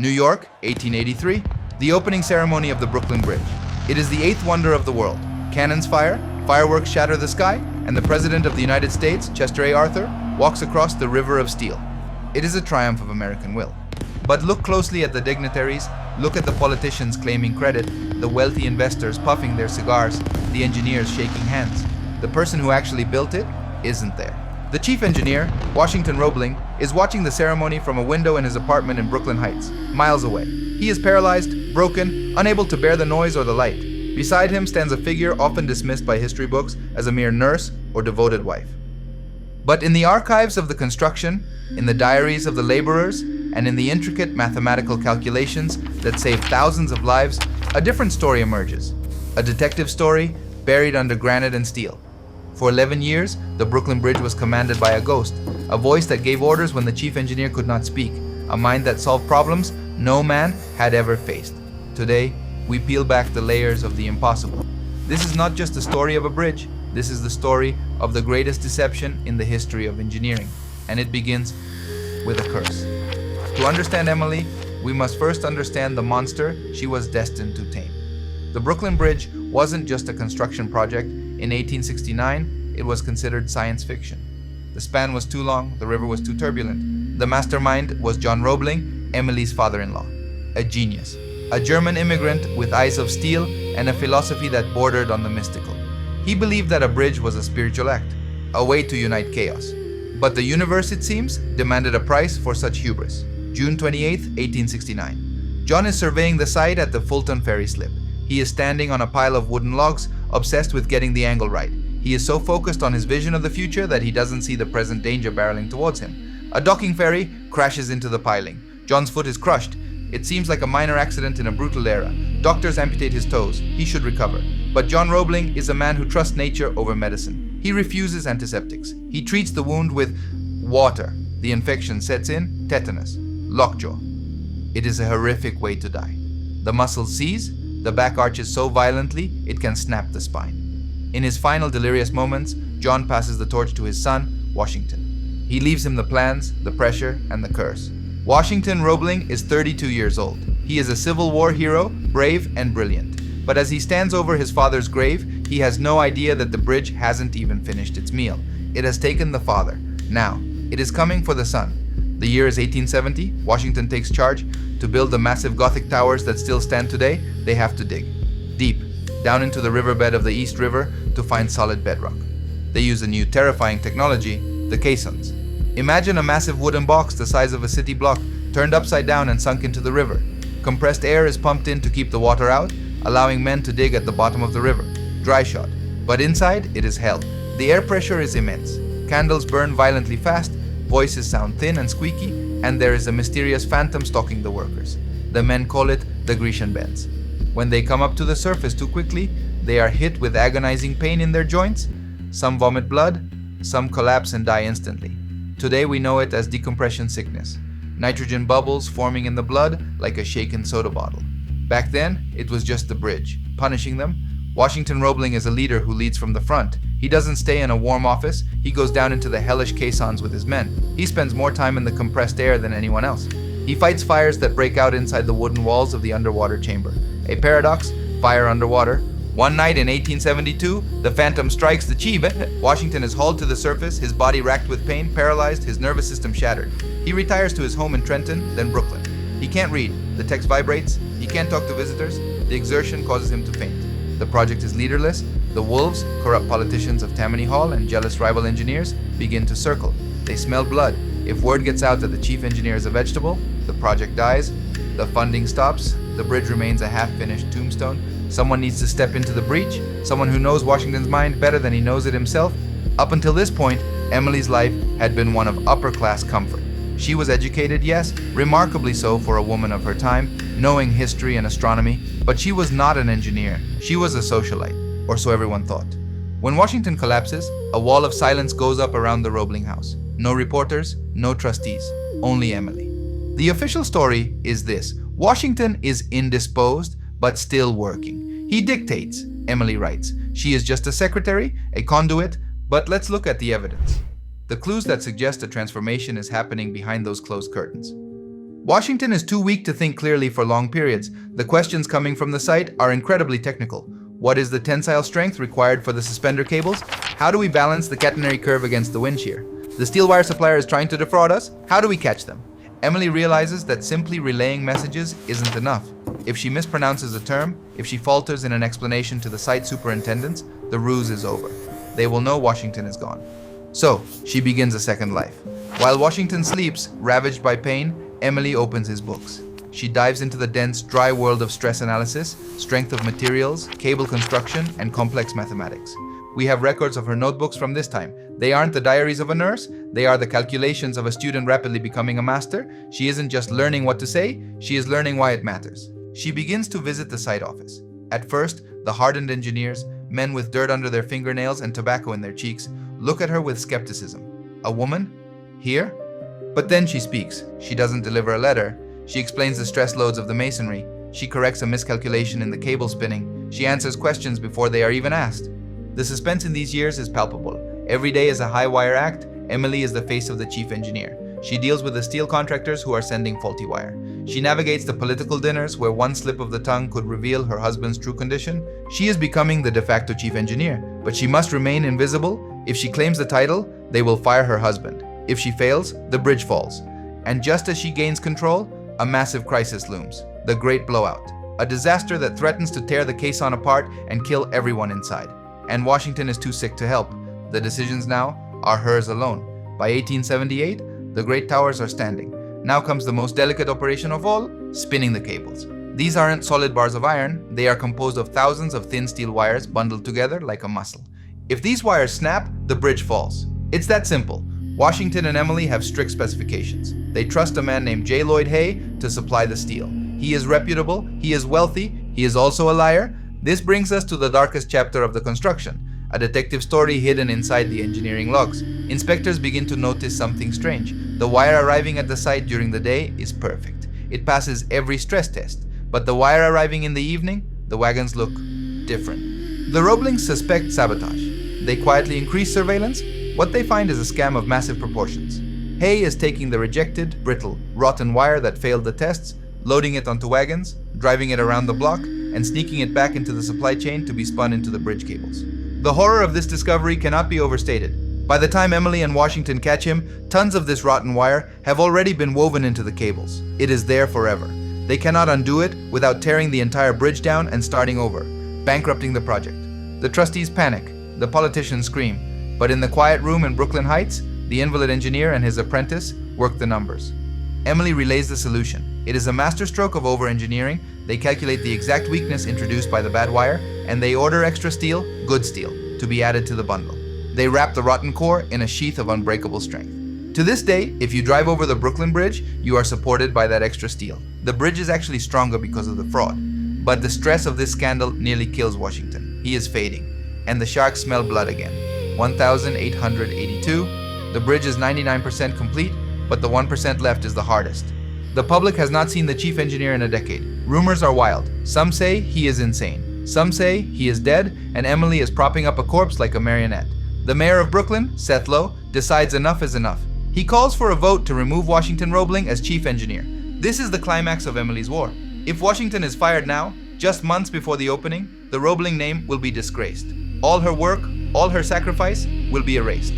New York, 1883, the opening ceremony of the Brooklyn Bridge. It is the eighth wonder of the world. Cannons fire, fireworks shatter the sky, and the President of the United States, Chester A. Arthur, walks across the river of steel. It is a triumph of American will. But look closely at the dignitaries, look at the politicians claiming credit, the wealthy investors puffing their cigars, the engineers shaking hands. The person who actually built it isn't there. The chief engineer, Washington Roebling, is watching the ceremony from a window in his apartment in Brooklyn Heights, miles away. He is paralyzed, broken, unable to bear the noise or the light. Beside him stands a figure often dismissed by history books as a mere nurse or devoted wife. But in the archives of the construction, in the diaries of the laborers, and in the intricate mathematical calculations that save thousands of lives, a different story emerges. A detective story buried under granite and steel. For 11 years, the Brooklyn Bridge was commanded by a ghost, a voice that gave orders when the chief engineer could not speak, a mind that solved problems no man had ever faced. Today, we peel back the layers of the impossible. This is not just the story of a bridge, this is the story of the greatest deception in the history of engineering, and it begins with a curse. To understand Emily, we must first understand the monster she was destined to tame. The Brooklyn Bridge wasn't just a construction project. In 1869, it was considered science fiction. The span was too long, the river was too turbulent. The mastermind was John Roebling, Emily's father-in-law. A genius. A German immigrant with eyes of steel and a philosophy that bordered on the mystical. He believed that a bridge was a spiritual act, a way to unite chaos. But the universe, it seems, demanded a price for such hubris. June 28, 1869. John is surveying the site at the Fulton ferry slip. He is standing on a pile of wooden logs, obsessed with getting the angle right. He is so focused on his vision of the future that he doesn't see the present danger barreling towards him. A docking ferry crashes into the piling. John's foot is crushed. It seems like a minor accident in a brutal era. Doctors amputate his toes. He should recover. But John Roebling is a man who trusts nature over medicine. He refuses antiseptics. He treats the wound with water. The infection sets in, tetanus, lockjaw. It is a horrific way to die. The muscle seize. The back arches so violently, it can snap the spine. In his final delirious moments, John passes the torch to his son, Washington. He leaves him the plans, the pressure, and the curse. Washington Roebling is 32 years old. He is a Civil War hero, brave and brilliant. But as he stands over his father's grave, he has no idea that the bridge hasn't even finished its meal. It has taken the father. Now, it is coming for the son. The year is 1870. Washington takes charge. To build the massive Gothic towers that still stand today, they have to dig deep, down into the riverbed of the East River to find solid bedrock. They use a new terrifying technology, the caissons. Imagine a massive wooden box the size of a city block, turned upside down and sunk into the river. Compressed air is pumped in to keep the water out, allowing men to dig at the bottom of the river. Dry shot. But inside, it is hell. The air pressure is immense. Candles burn violently fast, voices sound thin and squeaky, and there is a mysterious phantom stalking the workers. The men call it the Grecian bends. When they come up to the surface too quickly, they are hit with agonizing pain in their joints. Some vomit blood, some collapse and die instantly. Today we know it as decompression sickness. Nitrogen bubbles forming in the blood like a shaken soda bottle. Back then, it was just the bridge, punishing them. Washington Roebling is a leader who leads from the front. He doesn't stay in a warm office, he goes down into the hellish caissons with his men. He spends more time in the compressed air than anyone else. He fights fires that break out inside the wooden walls of the underwater chamber. A paradox, fire underwater. One night in 1872, the phantom strikes the chief. Washington is hauled to the surface, his body racked with pain, paralyzed, his nervous system shattered. He retires to his home in Trenton, then Brooklyn. He can't read, the text vibrates, he can't talk to visitors, the exertion causes him to faint. The project is leaderless. The wolves, corrupt politicians of Tammany Hall and jealous rival engineers, begin to circle. They smell blood. If word gets out that the chief engineer is a vegetable, the project dies, the funding stops, the bridge remains a half-finished tombstone. Someone needs to step into the breach, someone who knows Washington's mind better than he knows it himself. Up until this point, Emily's life had been one of upper-class comfort. She was educated, yes, remarkably so for a woman of her time, knowing history and astronomy, but she was not an engineer. She was a socialite, or so everyone thought. When Washington collapses, a wall of silence goes up around the Roebling house. No reporters, no trustees, only Emily. The official story is this: Washington is indisposed, but still working. He dictates, Emily writes. She is just a secretary, a conduit, but let's look at the evidence. The clues that suggest a transformation is happening behind those closed curtains. Washington is too weak to think clearly for long periods. The questions coming from the site are incredibly technical. What is the tensile strength required for the suspender cables? How do we balance the catenary curve against the wind shear? The steel wire supplier is trying to defraud us. How do we catch them? Emily realizes that simply relaying messages isn't enough. If she mispronounces a term, if she falters in an explanation to the site superintendents, the ruse is over. They will know Washington is gone. So, she begins a second life. While Washington sleeps, ravaged by pain, Emily opens his books. She dives into the dense, dry world of stress analysis, strength of materials, cable construction, and complex mathematics. We have records of her notebooks from this time. They aren't the diaries of a nurse, they are the calculations of a student rapidly becoming a master. She isn't just learning what to say, she is learning why it matters. She begins to visit the site office. At first, the hardened engineers, men with dirt under their fingernails and tobacco in their cheeks, look at her with skepticism. A woman? Here? But then she speaks. She doesn't deliver a letter. She explains the stress loads of the masonry. She corrects a miscalculation in the cable spinning. She answers questions before they are even asked. The suspense in these years is palpable. Every day is a high-wire act. Emily is the face of the chief engineer. She deals with the steel contractors who are sending faulty wire. She navigates the political dinners where one slip of the tongue could reveal her husband's true condition. She is becoming the de facto chief engineer, but she must remain invisible. If she claims the title, they will fire her husband. If she fails, the bridge falls. And just as she gains control, a massive crisis looms. The Great Blowout. A disaster that threatens to tear the caisson apart and kill everyone inside. And Washington is too sick to help. The decisions now are hers alone. By 1878, the great towers are standing. Now comes the most delicate operation of all, spinning the cables. These aren't solid bars of iron, they are composed of thousands of thin steel wires bundled together like a muscle. If these wires snap, the bridge falls. It's that simple. Washington and Emily have strict specifications. They trust a man named J. Lloyd Hay to supply the steel. He is reputable, he is wealthy, he is also a liar. This brings us to the darkest chapter of the construction, a detective story hidden inside the engineering logs. Inspectors begin to notice something strange. The wire arriving at the site during the day is perfect. It passes every stress test. But the wire arriving in the evening, the wagons look different. The Roeblings suspect sabotage. They quietly increase surveillance. What they find is a scam of massive proportions. Hay is taking the rejected, brittle, rotten wire that failed the tests, loading it onto wagons, driving it around the block, and sneaking it back into the supply chain to be spun into the bridge cables. The horror of this discovery cannot be overstated. By the time Emily and Washington catch him, tons of this rotten wire have already been woven into the cables. It is there forever. They cannot undo it without tearing the entire bridge down and starting over, bankrupting the project. The trustees panic, the politicians scream, but in the quiet room in Brooklyn Heights, the invalid engineer and his apprentice work the numbers. Emily relays the solution. It is a masterstroke of over-engineering. They calculate the exact weakness introduced by the bad wire, and they order extra steel, good steel, to be added to the bundle. They wrap the rotten core in a sheath of unbreakable strength. To this day, if you drive over the Brooklyn Bridge, you are supported by that extra steel. The bridge is actually stronger because of the fraud. But the stress of this scandal nearly kills Washington. He is fading, and the sharks smell blood again. 1882. The bridge is 99% complete, but the 1% left is the hardest. The public has not seen the chief engineer in a decade. Rumors are wild. Some say he is insane. Some say he is dead, and Emily is propping up a corpse like a marionette. The mayor of Brooklyn, Seth Lowe, decides enough is enough. He calls for a vote to remove Washington Roebling as chief engineer. This is the climax of Emily's war. If Washington is fired now, just months before the opening, the Roebling name will be disgraced. All her work, all her sacrifice will be erased.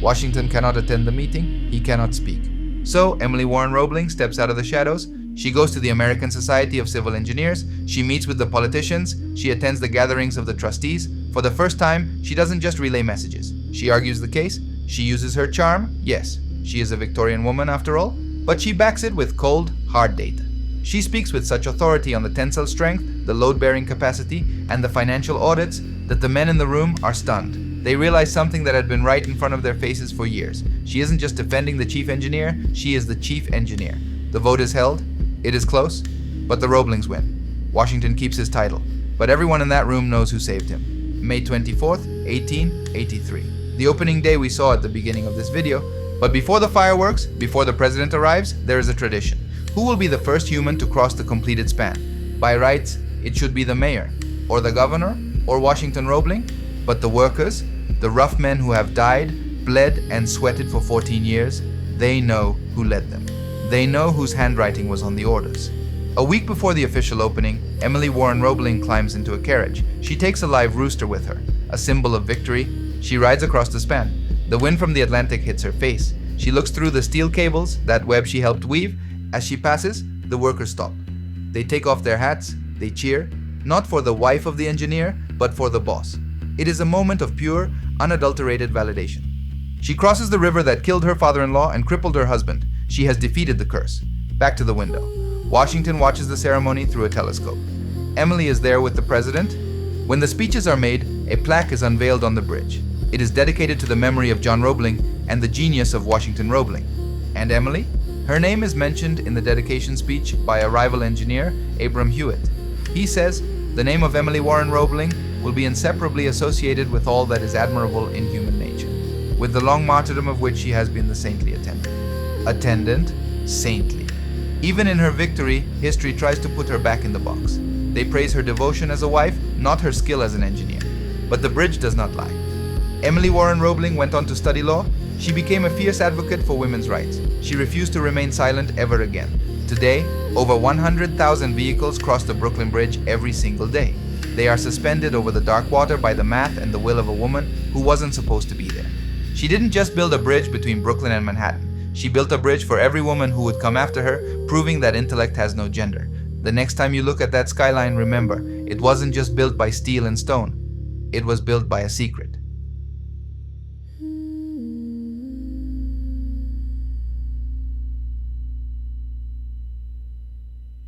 Washington cannot attend the meeting, he cannot speak. So Emily Warren Roebling steps out of the shadows. She goes to the American Society of Civil Engineers. She meets with the politicians. She attends the gatherings of the trustees. For the first time, she doesn't just relay messages. She argues the case. She uses her charm. Yes, she is a Victorian woman after all, but she backs it with cold, hard data. She speaks with such authority on the tensile strength, the load-bearing capacity, and the financial audits that the men in the room are stunned. They realize something that had been right in front of their faces for years. She isn't just defending the chief engineer, she is the chief engineer. The vote is held. It is close, but the Roeblings win. Washington keeps his title, but everyone in that room knows who saved him. May 24th, 1883. The opening day we saw at the beginning of this video, but before the fireworks, before the president arrives, there is a tradition. Who will be the first human to cross the completed span? By rights, it should be the mayor, or the governor, or Washington Roebling, but the workers, the rough men who have died, bled, and sweated for 14 years, they know who led them. They know whose handwriting was on the orders. A week before the official opening, Emily Warren Roebling climbs into a carriage. She takes a live rooster with her, a symbol of victory. She rides across the span. The wind from the Atlantic hits her face. She looks through the steel cables, that web she helped weave. As she passes, the workers stop. They take off their hats, they cheer, not for the wife of the engineer, but for the boss. It is a moment of pure, unadulterated validation. She crosses the river that killed her father-in-law and crippled her husband. She has defeated the curse. Back to the window. Washington watches the ceremony through a telescope. Emily is there with the president. When the speeches are made, a plaque is unveiled on the bridge. It is dedicated to the memory of John Roebling and the genius of Washington Roebling. And Emily? Her name is mentioned in the dedication speech by a rival engineer, Abram Hewitt. He says, "The name of Emily Warren Roebling will be inseparably associated with all that is admirable in human nature, with the long martyrdom of which she has been the saintly attendant." Attendant, saintly. Even in her victory, history tries to put her back in the box. They praise her devotion as a wife, not her skill as an engineer. But the bridge does not lie. Emily Warren Roebling went on to study law. She became a fierce advocate for women's rights. She refused to remain silent ever again. Today, over 100,000 vehicles cross the Brooklyn Bridge every single day. They are suspended over the dark water by the math and the will of a woman who wasn't supposed to be there. She didn't just build a bridge between Brooklyn and Manhattan. She built a bridge for every woman who would come after her, proving that intellect has no gender. The next time you look at that skyline, remember, it wasn't just built by steel and stone. It was built by a secret.